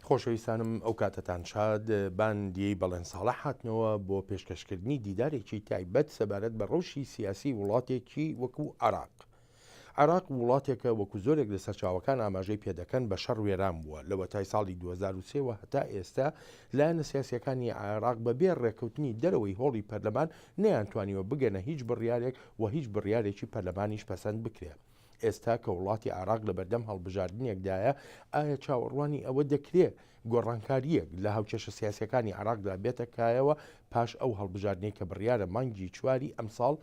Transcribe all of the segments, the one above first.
خۆشەویستانم ئەو کاتتان شاد باندیەی بەڵێن ساڵە هاتنەوە بۆ پێشکەشکردنی دیدارێکی تایبەت سەبارەت بە ڕەوشی سیاسی وڵاتێکی وەکو عێراق. عێراق وڵاتێکە وەکو زۆرێک لە سەرچاوەکان ئاماژەی پێدەکەن بە شەڕ وێران بووە لەوە تای ساڵی 2023 هەتا ئێستا لایەنە سیاسیەکانی عێراق بەبێ ڕێکەوتنی دەرەوەی هۆڵی پەرلەمان نەیانتوانیوە بگەنە هیچ بڕیارێک و هیچ بڕیارێکی پەرلەمانیش پەسەند بکرێت. ئێستا کە وڵاتی عێراق لە بەردەم هەڵبژاردنێکدایە ئایا چاوەڕوانی ئەوە دەکرێت گۆڕانکاریەک لە هاوچێشە سیاسەکانی عێراقدا بێتە کایەوە پاش ئەو هەڵبژاردنەی کە بڕیارە مانگی چواری ئەمساڵ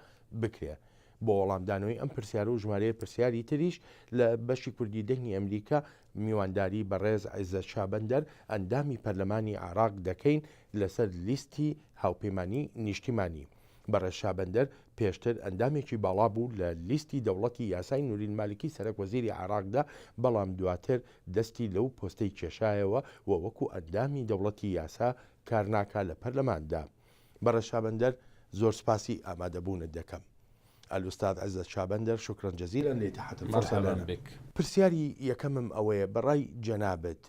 بکرێت. بۆ وەڵامدانەوەی ئەم پرسیارە و ژمارەیە پرسیاری تریش لە بەشی کوردی دەنگی ئەمریکا میوانداری بەڕێز عیزەت شابەندەر ئەندامی پەرلەمانی عێراق دەکەین لەسەر لیستی هاوپەیمانی نیشتیمانی. بەڕێز شابەندەر پێشتر ئەندامێکی باڵا بوو لە لیستی دەوڵەتی یاسای نورین مالکی سەرۆک وەزیری عێراقدا، بەڵام دواتر دەستی لەو پۆستەی کێشایەوە و وەکو ئەندامی دەوڵەتی یاسا کارناکا لە پەرلەماندا. بەڕێز شابەندەر زۆر سپاسی ئامادەبوونت دەکەم. ئەلوستاد عیزەت شابەندەر شکران جەزیلەن لە ئیتیحاد الفەرسانە. پرسیاری یەکەمم ئەوەیە بەڕای جەنابەت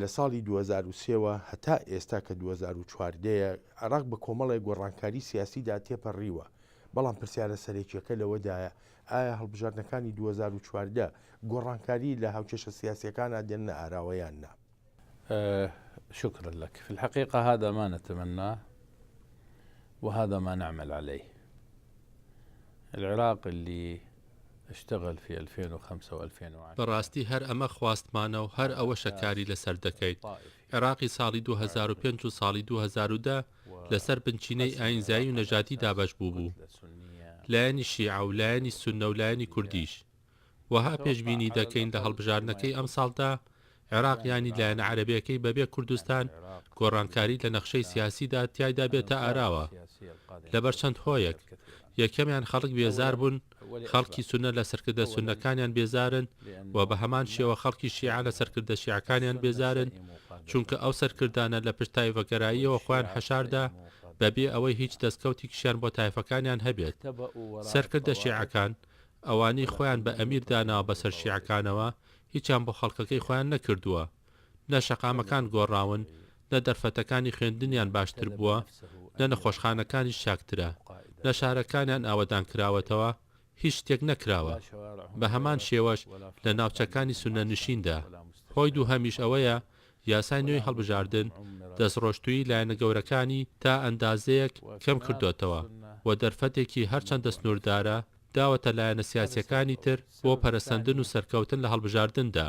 لە ساڵی 2023 هەتا ئێستا کە 2014 عێراق بە کۆمەڵی گۆڕانکاری سیاسیدا تێپەڕیوە، بەڵام پرسیارە سەرێکیەکە لەوەدایە ئایا هەڵبژاردنەکانی 2014 گۆڕانکاری لە هاوچێشە سیاسیەکانە دێنە ئاراوەیان نا؟ شكرا لك. في الحقيقة هذا ما نتمناه وهذا ما نعمل عليه. العراق اللي اشتغل في 2005 و2010 بەڕاستی هەر ئەمە خواستمانە و هەر ئەوە شەکاری لەسەر دەکەیت. عێراقی ساڵی 2005 و ساڵی 2010 لەسەر بنچینەی ئاینزایی و نەژادی دابەش بوو لایەنی شیعە و لایەنی سونە و لایەنی کوردیش. وها پێشبینی دەکەین لە هەڵبژاردنەکەی ئەم ساڵدا عێراق ینی لایەنە عەرەبیەکەی بەبێ کوردستان گۆڕانکاری لە نەخشەی سیاسیدا تیایدا بێتە ئاراوە لەبەر چەند هۆیەک. یەکەمیان خەڵک بێزار بوون، خەڵکی سونە لە سەرکردە سونەکانیان بێزارن و بە هەمان شێوە خەڵکی شیعە لە سەرکردە شیعەکانیان بێزارن، چونکە ئەو سەرکردانە لە پشت تایفەگەراییەوە خۆیان حەشاردا بەبێ ئەوەی هیچ دەستکەوتی کشیان بۆ تایفەکانیان هەبێت. سەرکردە شیعەکان ئەوانەی خۆیان بە ئەمیر داناوە بەسەر شیعەکانەوە هیچیان بۆ خەڵکەکەی خۆیان نەکردووە، نە شەقامەکان گۆڕاون، نە دەرفەتەکانی خوێندنیان باشتر بووە، نە نەخۆشخانەکانی شاکترە، لە شارەکانیان ئاوەدان کراوەتەوە، هیچ شتێک نەکراوە. بە هەمان شێوەش لە ناوچەکانی سونە نشیندا هۆی دوو هەمیش ئەوەیە یاسای نوێی هەڵبژاردن دەستڕۆشتووی لایەنە گەورەکانی تا ئەندازەیەک کەم کردوتەوە و دەرفەتێکی هەرچەند دەستنووردارە داوەتە لایەنە سیاسیەکانی تر بۆ پەرەسەندن و سەرکەوتن لە هەڵبژاردندا.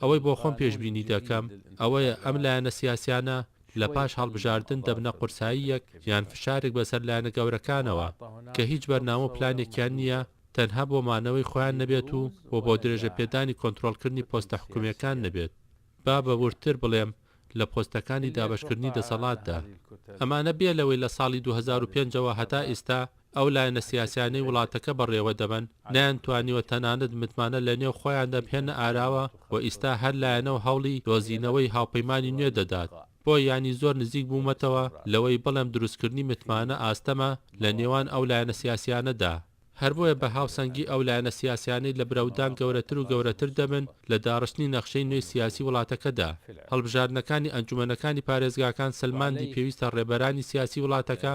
ئەوەی بۆ خۆم پێشبینی دەکەم ئەوەیە ئەم لایەنە سیاسیانە لە پاش هەڵبژاردن دەبنە قورساییەک یان فشارێک بەسەر لایەنە گەورەکانەوە کە هیچ بەرنامە و پلانێکیان نییە، تەنها بۆ مانەوەی خۆیان نەبێت و بۆ درێژە پێدانی کۆنتڕۆڵکردنی پۆستە حکوومیەکان نەبێت. با بەورتر بڵێم لە پۆستەکانی دابەشکردنی دەسەڵاتدا. ئەمانە بێ لەوەی لە ساڵی 2005ەوە هەتا ئێستا ئەو لایەنە سیاسیانەی وڵاتەکە بەڕێوە دەبن نەیانتوانیوە تەنانەت متمانە لە نێو خۆیان دەبهێنە ئاراوە و ئیستا هەر لایەنە و هەوڵی دۆزینەوەی هاوپەیمانی نوێ دەدات. بۆ ینی زۆر نزیک بوومەتەوە لەوەی بەڵێم دروستکردنی متمانە ئاستەمە لە نێوان ئەو لایەنە سیاسیانەدا. هەر بۆیە بە هاوسەنگی ئەو لایەنە سیاسیانەی لە برەودان گەورەتر و گەورەتر دەبن لە داڕشتنی نەخشەی نوێی سیاسی وڵاتەکەدا. هەڵبژاردنەکانی ئەنجومەنەکانی پارێزگاکان سلماندی پێویستە ڕێبەرانی سیاسی وڵاتەکە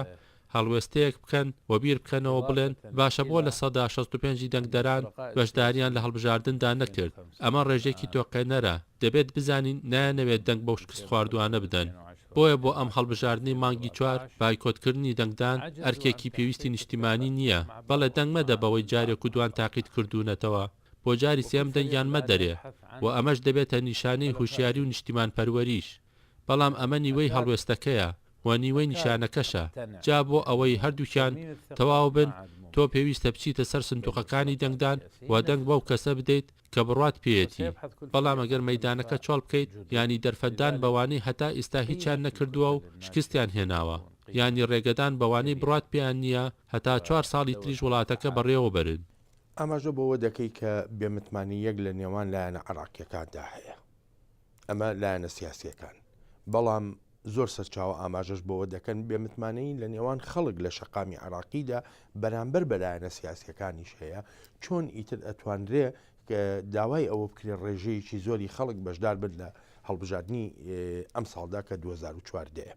هەڵوێستەیەک بکەن و بیر بکەنەوە بڵێن باشە بۆ لە 65 دەنگدەران بەشداریان لە هەڵبژاردندا نەکرد. ئەمە ڕێژێکی تۆقێنەرە، دەبێت بزانین نایەنەوێت دەنگ بەو شکست خواردوانە بدەن. بۆیە بۆ ئەم هەڵبژاردننی مانگی چوار بایکۆتکردنی دەنگدان ئەرکێکی پێویستی نیشتیمانی نییە، بەڵێ دەنگ مەدە بەوەی جارێک و دوان تاقیت کردوونەتەوە، بۆ جاری سێم دەنگیان مەدەرێ و ئەمەش دەبێتە نیشانەی هوشیاری و نیشتیمان پەروەریش. بەڵام ئەمە نیوەی هەڵوێستەکەیە و نیوەی نیشانەکەشە. جا بۆ ئەوەی هەردووکیان تەواو بن تۆ پێویستە بچیتە سەر سندوقەکانی دەنگدان و دەنگ بەو کەسە بدەیت کە بڕات پێیەتی. بەڵام ئەگەر مەیدانەکە چۆڵ بکەیت ینی دەرفەتدان بەوانەی هەتا ئێستا هیچیان نەکردووە و شکستیان هێناوە، ینی ڕێگەدان بەوانەی بڕات پێیان نییە هەتا 4 ساڵی تریش وڵاتەکە بەڕێوە بەرن. ئەمەژە بۆەوە دەکەی کە بێمتمانی یەک لە نێوان لایەنە عێراقیەکاندا هەیە، ئەمە لایەنە سیاسیەکان، بەڵام زۆر سەرچاوە ئاماژەش بۆەوە دەکەن بێمتمانەی لە نێوان خەڵک لە شەقامی عێراقیدا بەرامبەر بەلایەنە سیاسیەکانیش هەیە، چۆن ئیتر ئەتوانرێ کە داوای ئەوە بکرێت ڕێژەیەکی زۆری خەڵک بەشدار بن لە هەڵبژاردننی ئەم ساڵدا کە 2014.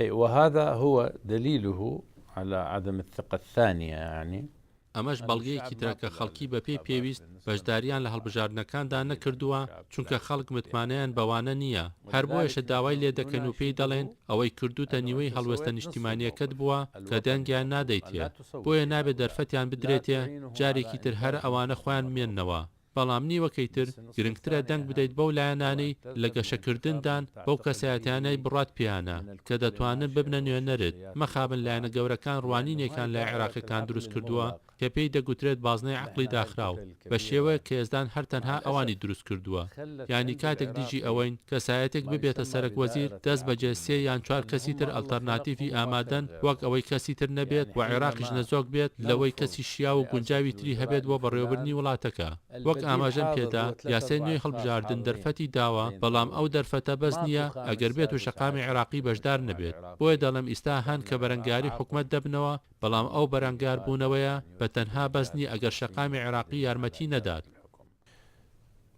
وهذا هو دليله على عدم الثقة الثانية يعني ئەمەش بەڵگەیەکی ترەکە خەڵکی بە پێی پێویست بەشداریان لە هەڵبژاردنەکاندا نەکردووە چونکە خەڵک متمانیان بەوانە نییە هەر بۆیەشە داوای لێ دەکەن و پێی دەڵێن ئەوەی کردوتە نیوەی هەڵوەستە نیشتیمانیەکەت بووە کە دەنگیان نادەیتێ بۆیە نابێت دەرفەتیان بدرێتێ جارێکی تر هەر ئەوانە خۆیان مێننەوە بەڵام نیوەکەی تر گرنگترە دەنگ بدەیت بەو لایەنانەی لە گەشەکردندان بەو کەسایەتیانەی بڕات پیانە کە دەتوانن ببنە نوێنەرت مەخابن لایەنە گەورەکان ڕوانینێکان لای عێراقیەکان دروست کردووە کە پێی دەگوترێت بازنەی عقلی داخراو بە شێوەیە کە ئێزدان هەر تەنها ئەوانی دروست کردووە یعنی کاتێک دیژی ئەوەین کەسایەتێک ببێتە سەرک وەزیر دەست بەجێ 3 یان 4 کەسی تر ئەلتەرناتیڤی ئامادەن وەک ئەوەی کەسی تر نەبێت و عێراقیش نەزۆک بێت لەوەی کەسی شیا و گونجاوی تری هەبێت بۆ بەڕێوەبردنی وڵاتەکە وەک ئاماژەم پێدا یاسای نوێی هەڵبژاردن دەرفەتی داوە بەڵام ئەو دەرفەتە بەس نییە ئەگەر بێت و شەقامی عێراقی بەشدار نەبێت بۆیە دەڵم ئیستا هەن کە بەرەنگاری حکومت دەبنەوە بەڵام ئەو بەرەنگار بوونەوەیە بە تەنها بەزنی ئەگەر شەقامی عێراقی یارمەتی نەدات.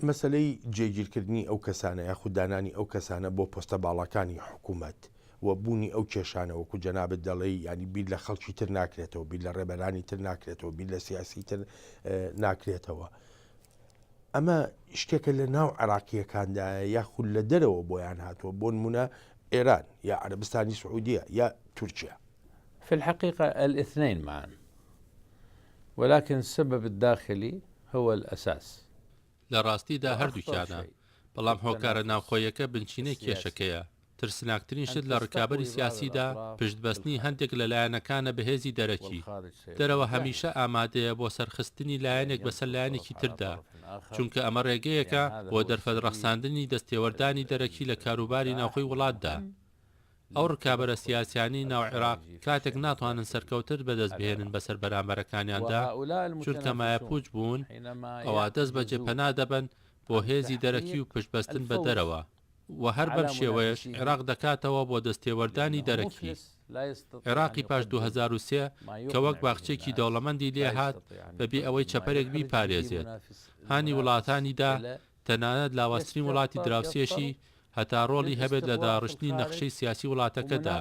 مەسلەی جێگیرکردنی ئەو کەسانە یاخوددانانی ئەو کەسانە بۆ پۆستە باڵەکانی حکوومەت و بوونی ئەو کێشانە وەکو جەنابەت دەڵێ ینی بیر لە خەڵکی تر ناکرێتەوە بیر لە ڕێبەرانی تر ناکرێتەوە بیر لە سیاسی تر ناکرێتەوە. ئەمە شتێکە لە ناو عێراقیەکاندایە یاخود لە دەرەوە بۆیان هاتووە بۆ نمونە ئێران یا عەرەبستانی سعودیە یا تورکیا. في الحقيقة الاثنين معا ولكن السبب الداخلي هو الأساس. لە ڕاستیدا هەردووکیانە بەڵام هۆکارە ناوخۆیەکە بنچینەی کێشەکەیە ترسناکترین شت لە ڕکابەری سیاسیدا پشتبەستنی هەندێک لە لایەنەکانە بەهێزی دەرەکی دەرەوە هەمیشە ئامادەیە بۆ سەرخستنی لایەنێک بەسەر لایەنێکی تردا چونکە ئەمە ڕێگەیەکە بۆ دەرفەت ڕەخساندنی دەستێوەردانی دەرەکی لە کاروباری ناوخۆی وڵاتدا. ئەو ڕکابەرە سیاسیانی ناو عێراق کاتێک ناتوانن سەرکەوتر بەدەست بهێنن بەسەر بەرامبەرەکانیاندا چونکە مایەپوچ بوون ئەوە دەست بە جێپەنا دەبن بۆ هێزی دەرەکی و پشتبەستن بە دەرەوە و هەر بەم شێوەیەش عێراق دەکاتەوە بۆ دەستێوەردانی دەرەکی. عێراقی پاش 2003 کە وەک باخچێکی دەوڵەمەندی لێ هات بەبێ ئەوەی چەپەرێک بیپارێزێت هانی وڵاتانیدا تەنانەت لاوەسترین وڵاتی دراوسێشی هەتا ڕۆڵی هەبێت لە داڕشتنی نەخشەی سیاسی وڵاتەکەدا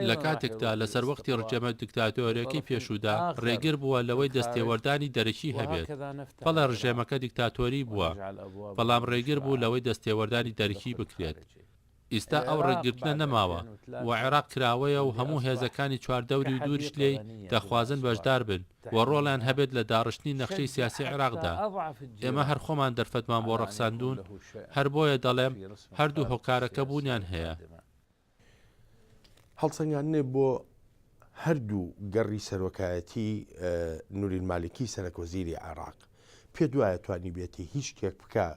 لە کاتێکدا لەسەر وەختی ڕجەمە دیکتاتۆرەکەی پێشودا ڕێگر بووە لەوەی دەستێوەردانی دەرەکی هەبێت بەڵێ ڕژێمەکە دیکتاتۆری بووە بەڵام ڕێگر بوو لەوەی دەستێوەردانی دەرەکی بکرێت. ئیستا ئەو ڕێگرتنە نەماوە و عێراق کراوەیە و هەموو هێزەکانی چواردەوری و دووریش لێی دەخوازن بەشدار بن و ڕۆڵیان هەبێت لە داڕشتنی نەخشەی سیاسی عێراقدا. ئێمە هەر خۆمان دەرفەتمان بۆ ڕەخساندوون هەر بۆیە دەڵێم هەردوو هۆکارەکە بوونیان هەیە. هەڵسەنگاندنێ بۆ هەردوو گەڕی سەرۆکایەتی نورین مالکی سەرۆکوەزیری عێراق پێ دوایە توانی بێتی هیچ شتێک بکە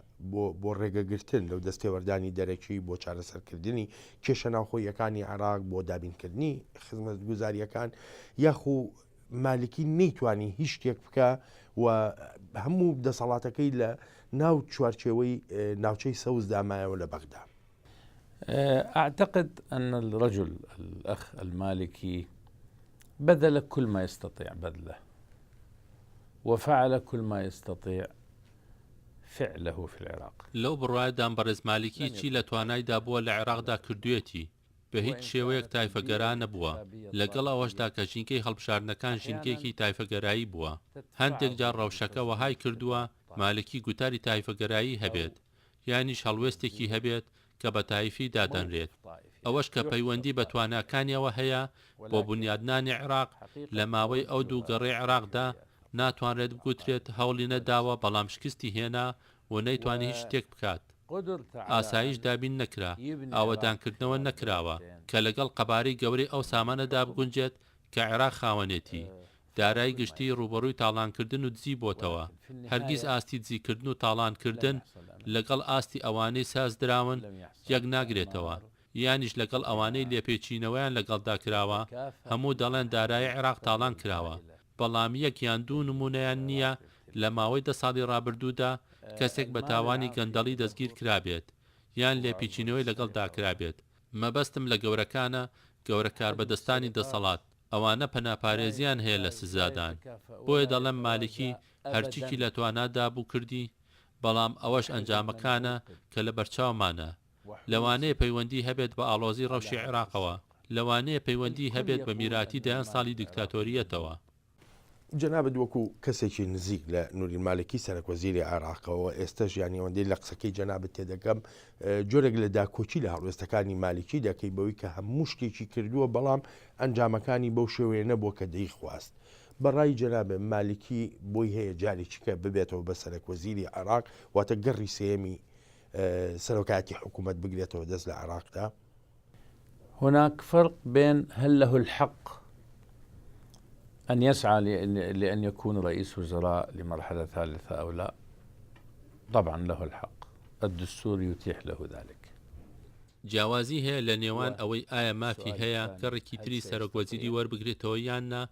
بۆ ڕێگەگرتن لەو دەستێوەردانی دەرەکی بۆ چارەسەرکردنی کێشە ناوخۆیەکانی عێراق بۆ دابینکردنی خزمەتگوزاریەکان یاخو مالکی نەیتوانی هیچ شتێک بکە و هەموو دەسەڵاتەکەی لە ناو چوارچێوەی ناوچەی سەوز دامایەوە لە بەغدا. أعتقد أن الرجل الأخ المالكي بذل كل ما يستطيع بذله وفعل كل ما يستطيع فعله في العراق. لەو بڕوایدان بەڕێز مالکی چی لە توانایدا بووە لە عێراقدا کردوێتی بە هیچ شێوەیەک تایفەگەرا نەبووە لەگەڵ ئەوەشدا کە ژینکەی هەڵبژاردنەکان ژینکێکی تایفەگەرایی بووە هەندێک جار ڕەوشەکە وەهای کردووە مالکی گوتاری تایفەگەرایی هەبێت یانیش هەڵوێستێکی هەبێت کە بە تایفی دادەنرێت ئەوەش کە پەیوەندی بە تواناکانیەوە هەیە بۆ بنیادنانی عێراق لە ماوەی ئەو دوو گەڕێی عێراقدا ناتوانرێت بگوترێت هەوڵی نەداوە بەڵام شکستی هێنا و نەیتوانی هیچ شتێک بکات. ئاسایش دابین نەکرا ئاوەدانکردنەوە نەکراوە کە لەگەڵ قەبارەی گەورەی ئەو سامانەدا بگونجێت کە عێراق خاوەنێتی دارای گشتی ڕوبەڕووی تاڵانکردن و دزی بۆتەوە هەرگیز ئاستی دزیکردن و تاڵانکردن لەگەڵ ئاستی ئەوانەی سازدراون یەک ناگرێتەوە یانیش لەگەڵ ئەوانەی لێپێچینەوەیان لەگەڵدا کراوە هەموو دەڵێن دارایی عێراق تاڵان کراوە بەڵام یەکیان دوو نمونەیان نییە لە ماوەی 10 ساڵی ڕابردوودا کەسێک بە تاوانی گەندەڵی دەستگیر کرابێت یان لێپیچینەوەی لەگەڵدا کرابێت. مەبەستم لە گەورەکانە گەورە کاربەدەستانی دەسەڵات ئەوانە پەناپارێزیان هەیە لە سزادان بۆیە دەڵێم مالکی هەرچیکی لە توانادا بوو کردی بەڵام ئەوەش ئەنجامەکانە کە لە بەرچاومانە لەوانەیە پەیوەندی هەبێت بە ئاڵۆزی ڕەوشی عێراقەوە، لەوانەیە پەیوەندی هەبێت بە میراتی دەیان ساڵی دیکتاتۆریەتەوە. جەنابەت وەکو کەسێکی نزیک لە نووری مالکی سەرۆکوەزیری عێراقەوە ئێستش ینی ئەوەندەی لە قسەکەی جەنابەت تێدەکەم جۆرێک لە داکۆچی لە هەڵوێستەکانی مالکی دەکەی بەوەی کە هەموو شتێکی کردووە بەڵام ئەنجامەکانی بەو شێوەیە نەبووە کە دەی خواست. بەڕای جەنابێت مالکی بۆی هەیە جارێکی کە ببێتەوە بە سەرۆکوەزیری عێراق واتە گەڕی سێمی سەرۆکاتی حکوومەت بگرێتەوە دەست لە عێراقدا. هناك فرق بين هل له الحق أن يسعى لأن يكون رئيس وزراء لمرحلة ثالثة أو لا. طبعا له الحق، الدستور يتيح له ذلك. جیاوازی هەیە لە نێوان ئەوەی ئایا مافی هەیە گەڕێکی تری سەرۆکوەزیری وەربگرێتەوە یاننا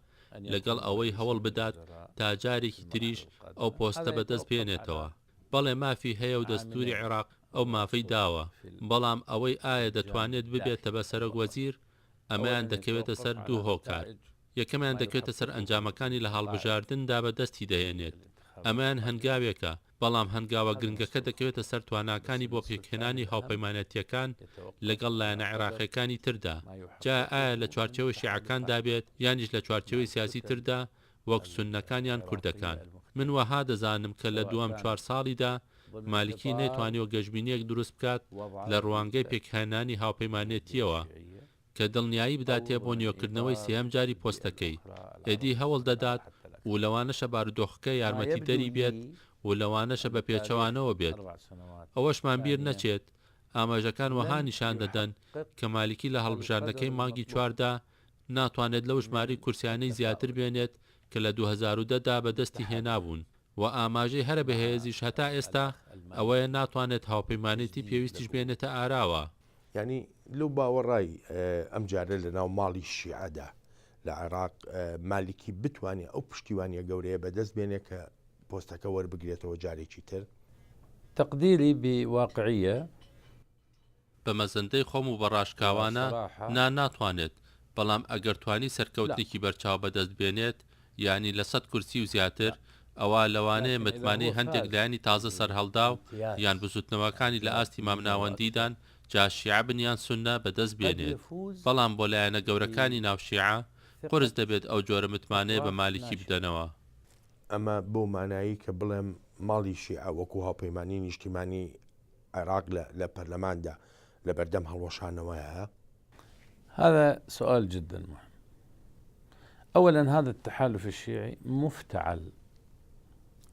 لەگەڵ ئەوەی هەوڵ بدات تا جارێکی تریش ئەو پۆستە بەدەست بێنێتەوە. بەڵێ مافی هەیە و دەستوری عێراق ئەو مافەی داوە، بەڵام ئەوەی ئایا دەتوانێت ببێتە بە سەرۆکوەزیر ئەمەیان دەکەوێتە سەر دوو هۆکار. یەکەمیان دەکوێتە سەر ئەنجامەکانی لە هەڵبژاردندا بەدەستی دەهێنێت، ئەمەیان هەنگاوێکە، بەڵام هەنگاوە گرنگەکە دەکەوێتە سەر تواناکانی بۆ پێکهێنانی هاوپەیمانەتیەکان لەگەڵ لایەنە عێراقیەکانی تردا. جا ئایا لە چوارچێوەی شیعەکان دابێت یانیش لە چوارچێوەی سیاسی تردا وەک سوننەکان یان کوردەکان. من وەها دەزانم کە لە دووەم 4 ساڵیدا مالکی نەیتوانیەوە گەشتبینیەک دروست بکات لە ڕوانگەی پێکهێنانی هاوپەیمانێتیەوە کە دڵنیایی بداتێ بۆ نیۆکردنەوەی سێهەم جاری پۆستەکەی. ئێدی هەوڵ دەدات و لەوانەشە بارودۆخەکە یارمەتی دەری بێت و لەوانەشە بە پێچەوانەوە بێت. ئەوەشمان بیر نەچێت ئاماژەکان وەها نیشان دەدەن کە مالکی لە هەڵبژاردنەکەی مانگی 4دا ناتوانێت لەو ژماری کورسیانەی زیاتر بێنێت کە لە 2010دا بەدەستی هێنابوون و ئاماژەی هەرە بەهێزیش هەتا ئێستا ئەوەیە ناتوانێت هاوپەیمانێتی پێویستیش بێنێتە ئاراوە. ینی لەو باوەڕای ئەم جارە لە ناو ماڵی شیعەدا لە عێراق مالکی بتوانێت ئەو پشتیوانیە گەورەیە بەدەست بێنێ کە پۆستەکە وەربگرێتەوە جارێکی تر. تقديري بواقعية بە مەزەندەی خۆم و بەڕاشکاوانە ناتوانێت، بەڵام ئەگەر توانی سەرکەوتێکی بەرچاو بەدەست بێنێت ینی لە 100 کورسی و زیاتر ئەوە لەوانەیە متمانەی هەندێک لایانی تازە سەرهەڵدا و یان بزوتنەوەکانی لە ئاستی مامناوەندیدان جا شیعە بنیان سونە بەدەست بێنێت. بەڵام بۆ لایەنە گەورەکانی ناوشیعە قرس دەبێت ئەو جۆرە متمانەیە بە مالکی بدەنەوە. ئەمە بۆ مانایی کە بڵێم ماڵی شیعە وەکو هاوپەیمانی نیشتیمانی عێراق لە پەرلەماندا لە بەردەم هەڵوەشانەوەیە. هذا سؤال جدا مهم. أولا هذا التحالف الشيعي مفتعل،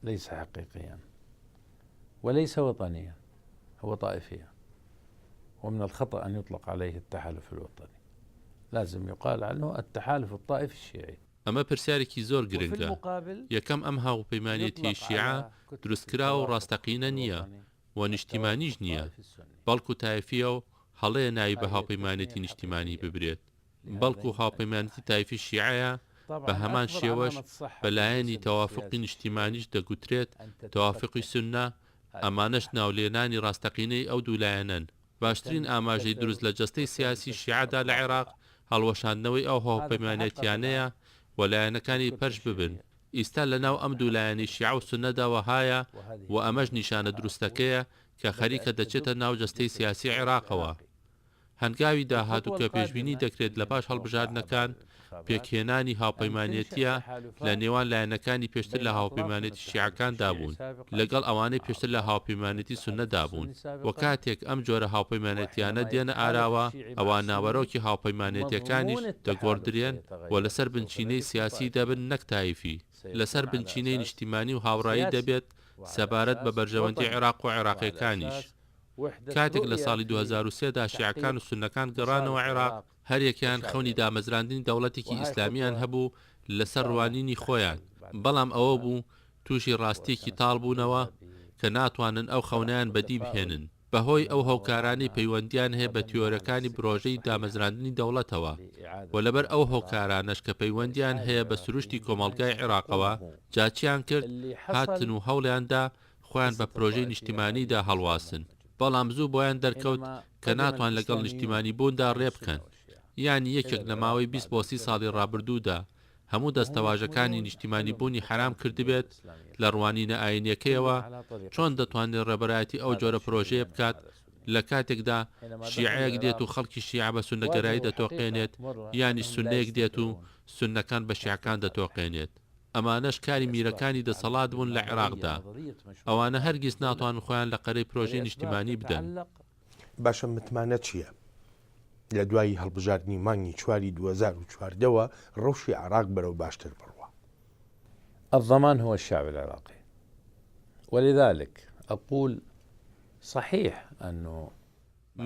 ليس حقيقيا وليس وطنيا، هو طائفيا، ومن الخطأ أن يطلق عليه التحالف الوطني، لازم يقال عنه التحالف الطائفي الشيعي. ئەمە پرسیارێکی زۆر گرنگە. یەکەم ئەم هاوپەیمانێتی شیعە دروستکرا و ڕاستەقینە نییە و نیشتیمانیش نییە، بەڵکو تایفیە و هەڵەیە ناوی بە هاوپەیمانێتی نیشتیمانی ببرێت، بەڵکو هاوپەیمانێتی تایفی شیعەیە بە هەمان شێوەش بەلایەنی تەوافقی نیشتیمانیش دەگوترێت تەوافقی سونە، ئەمانەش ناولێنانی ڕاستەقینەی ئەو دوولایەنن. باشترین ئاماژەی دروست لە جەستەی سیاسی شیعەدا لە عێراق هەڵوەشاندنەوەی ئەو هاوپەیمانێتیانەیە و لایەنەکانی پەرش ببن. ئیستا لەناو ئەم دوولایەنی شیعە و سونەدا وەهایە و ئەمەش نیشانە دروستەکەیە کە خەریکە دەچێتە ناو جەستەی سیاسی عێراقەوە. هەنگاوی داهاتوو کە پێشبینی دەکرێت لە پاش هەڵبژاردنەکان پێکهێنانی هاوپەیمانێتیە لە نێوان لایەنەکانی پێشتر لە هاوپەیمانێتی شیعەکان بوون لەگەڵ ئەوانەی پێشتر لە هاوپەیمانێتی سونەدا بوون. و کاتێک ئەم جۆرە هاوپەیمانێتیانە دێنە ئاراوە ئەوان ناوەڕۆکی هاوپەیمانێتیەکانیش دەگۆڕدرێن و لەسەر بنچینەی سیاسی دەبن نەک تایفی، لەسەر بنچینەی نیشتیمانی و هاوڕایی دەبێت سەبارەت بە بەرژەوەندی عێراق و عێراقیەکانیش. کاتێک لە ساڵی 2003دا شیعەکان و سونەکان گەڕانەوە عێراق، هەریەکیان خەونی دامەزراندنی دەوڵەتێکی ئیسلامیان هەبوو لەسەر ڕوانینی خۆیان، بەڵام ئەوە بوو تووشی ڕاستیەکی تاڵ بوونەوە کە ناتوانن ئەو خەونیان بەدی بهێنن بەهۆی ئەو هۆکارانی پەیوەندیان هەیە بە تیۆرەکانی پرۆژەی دامەزراندنی دەوڵەتەوە و لەبەر ئەو هۆکارانەش کە پەیوەندیان هەیە بە سروشتی کۆمەڵگای عێراقەوە جاچیان کرد هاتن و هەوڵیاندا خۆیان بە پرۆژەی نیشتیمانیدا هەڵواسن، بەڵام زوو بۆیان دەرکەوت کە ناتوان لەگەڵ نیشتیمانی بووندا ڕێ بکەن. یانی یەکێک لە ماوەی 20 بۆ 30 ساڵی ڕابردوودا هەموو دەستەواژەکانی نیشتیمانی بوونی حرام کردبێت لە ڕوانینە ئاینیەکەیەوە چۆن دەتوانێت ڕێبەرایەتی ئەو جۆرە پرۆژەیە بکات لە کاتێکدا شیعەیەک دێت و خەڵکی شیع بە سونەگەرایی دەتۆقێنێت یانیش سونەیەک دێت و سونەکان بە شیعەکان دەتۆقێنێت. ئەمانەش کاری میرەکانی دەسەڵات بوون لە عێراقدا. ئەوانە هەرگیز ناتوانن خۆیان لە قەرەی پرۆژەی نیشتیمانی بدەن. باشە متمانە چییە؟ لە دوای هەڵبژاردننی مانگی 2014ەوە ڕەوشی عێراق بەرەو باشتر بڕوە. الضمان هو الشعب العراقي، ولذلك أقول صحيح أنه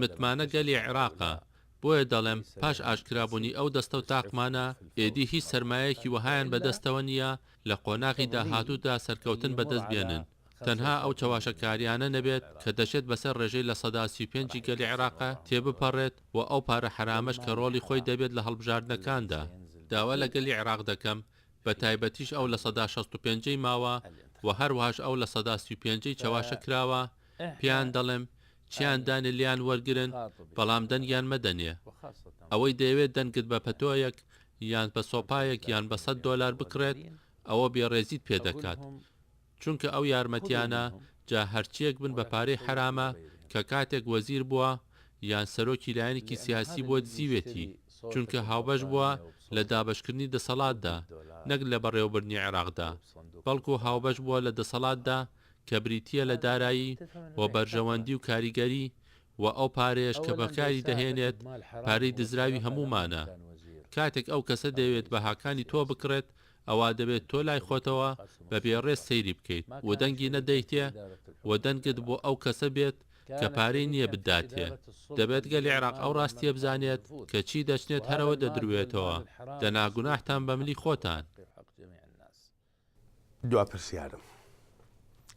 متمانە گەلی عێراقە، بۆیە دەڵێم پاش ئاشکرابوونی ئەو دەستە و تاقمانە ئێدی هیچ سەرمایەکی وەهایان بەدەستەوە نییە لە قۆناغی داهاتوودا سەرکەوتن بەدەست بێنن. تەنها ئەو چاواشەکاریانە نەبێت کە دەشێت بەسەر ڕێژەی لە سەدا 35 گەلی عێراقە تێبپەڕێت و ئەو پارە حرامەش کە ڕۆڵی خۆی دەبێت لە هەڵبژاردنەکاندا. داوا لە گەلی عێراق دەکەم بە تایبەتیش ئەو لە سەدا 65 ماوە و هەروەهاش ئەو لە سەدا 35 چاواشە کراوە، پیان دەڵێم چیان دانێ لیان وەرگرن بەڵام دەنگیان مەدەنێ. ئەوەی دەیەوێت دەنگت بە پەتۆیەک یان بە سۆپایەک یان بە $100 بکرێت ئەوە بێڕێزیت پێدەکات، چونکە ئەو یارمەتیانە جا هەرچیەک بن بە پارەی حرامە کە کاتێک وەزیر بووە یان سەرۆکی لایەنێکی سیاسی بۆ دزیوێتی، چونکە هاوبەش بووە لە دابشکردنی دەسەڵاتدا نەک لە بەڕێوەبردنی عێراقدا، بەڵکو هاوبەش بووە لە دەسەڵاتدا کە بریتیە لە دارایی و بەرژەوەندی و کاریگەری و ئەو پارەیەش کە بەکاری دەهێنێت پارەی دزراوی هەمومانە. کاتێک ئەو کەسە دەوێت بەهاکانی تۆ بکڕێت ئەوا دەبێت تۆ لای خۆتەوە بە بێڕێز سەیری بکەیت و دەنگی نەدەیتێ و دەنگت بۆ ئەو کەسە بێت کە پارەی نییە بداتێ. دەبێت گەلی عێراق ئەو ڕاستیە بزانێت کە چی دەچنێت هەرەوە دەدروێتەوە، دەناگوناحتان بە ملی خۆتان. دوا پرسیارم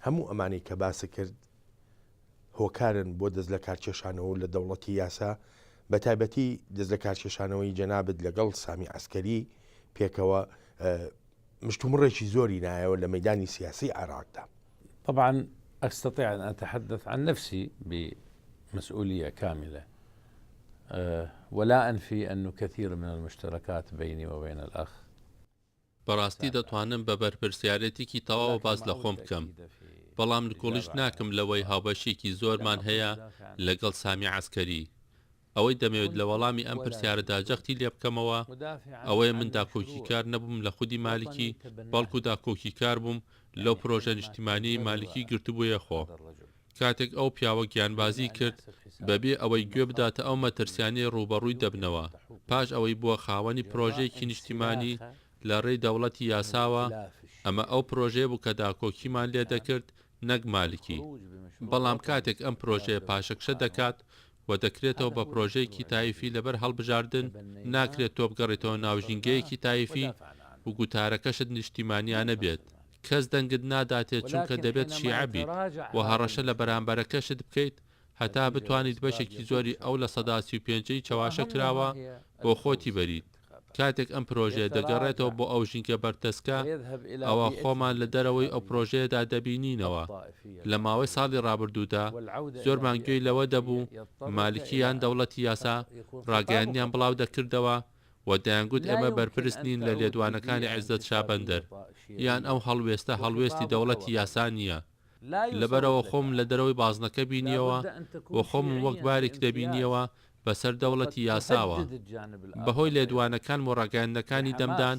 هەموو ئەمانەی کە باسە کرد هۆکارن بۆ دەست لە کارکێشانەوە لە دەوڵەتی یاسا، بە تایبەتی دەست لە کارکێشانەوەی جەنابەت لەگەڵ سامی عەسکەری پێکەوە مشتومڕێکی زۆری نایەوە لە مەیدانی سیاسی عێراقدا. طبعا أستطيع أن أتحدث عن نفسي بمسؤولية كاملة، ولا أنفي أنه كثير من المشتركات بيني وبين الأخ. بەڕاستی دەتوانم بە بەرپرسیارەتێکی تەواو باز لە خۆم بکەم، بەڵام نکۆڵیش ناکەم لەوەی هاوبەشێکی زۆرمان هەیە لەگەڵ سامی عەسکەری. ئەوەی دەمەوێت لە وەڵامی ئەم پرسیارەدا جەختی لێ بکەمەوە ئەوەیە من داکۆکی کار نەبووم لە خودی مالکی، بەڵکو داکۆکی کار بووم لەو پرۆژە نیشتیمانی مالکی گرتبوویە خۆ. کاتێک ئەو پیاوە گیانبازی کرد بەبێ ئەوەی گوێ بداتە ئەو مەترسیانی ڕوبەڕووی دەبنەوە، پاش ئەوەی بووە خاوەنی پرۆژەیەکی نیشتیمانی لە ڕێی دەوڵەتی یاساوە، ئەمە ئەو پرۆژەیە بوو کە داکۆکیمان لێ دەکرد نەک مالکی. بەڵام کاتێک ئەم پرۆژەیە پاشەکشە دەکات و دەکرێتەوە بە پرۆژەیەکی تایفی لەبەر هەڵبژاردن، ناکرێت تۆ بگەڕێتەوە ناوژینگەیەکی تایفی و گوتارەکەشت نیشتیمانیانە بێت. کەس دەنگت ناداتێت چونکە دەبێت شیعە بیت و هەڕەشە لە بەرامبەرەکەشت بکەیت هەتا بتوانیت بەشێکی زۆری ئەو لە سەدا 35 چاواشە کراوە بۆ خۆتی بەریت. کاتێک ئەم پرۆژەیە دەگەڕێتەوە بۆ ئەو ژینگە بەرتەسکە ئەوە خۆمان لە دەرەوەی ئەو پرۆژەیەدا دەبینینەوە. لە ماوەی ساڵی ڕابردوودا زۆرمان گوێی لەوە دەبوو مالکیان دەوڵەتی یاسا ڕاگەیاندیان بڵاو دەکردەوە و دەیانگوت ئێمە بەرپرس نین لە لێدوانەکانی عیززەت شابەندەر، یان ئەو هەڵوێستە هەڵوێستی دەوڵەتی یاسا نییە. لەبەرەوە خۆم لە دەرەوەی بازنەکە بینیەوە و خۆم وەک بارێک دەبینیەوە بەسەر دەوڵەتی یاساوە. بەهۆی لێدوانەکان و ڕاگەیاندەکانی دەمدان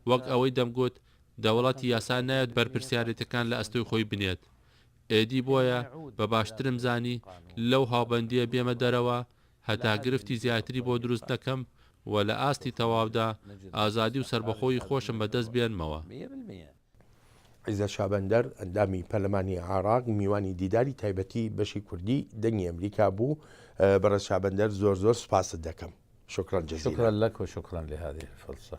وەک ئەوەی دەمگوت دەوڵەتی یاسا نایەت بەرپرسیارەتەکان لە ئەستۆی خۆی بنێت. ئێدی بۆیە بە باشترم زانی لەو هاوبەندیە بێمە دەرەوە هەتا گرفتی زیاتری بۆ دروست دەکەم و لە ئاستی تەواودا ئازادی و سربەخۆی خۆشم بەدەست بێنمەوە. عیزە شابەندەر ئەندامی پەرلەمانی عێراق میوانی دیداری تایبەتی بەشی کوردی دەنگی ئەمریکا بوو. بەڕێز شابەندەر زۆر سوپاست دەکەم. شکرا جەزیلا. شكرا لك وشكرا لهذه الفرصة.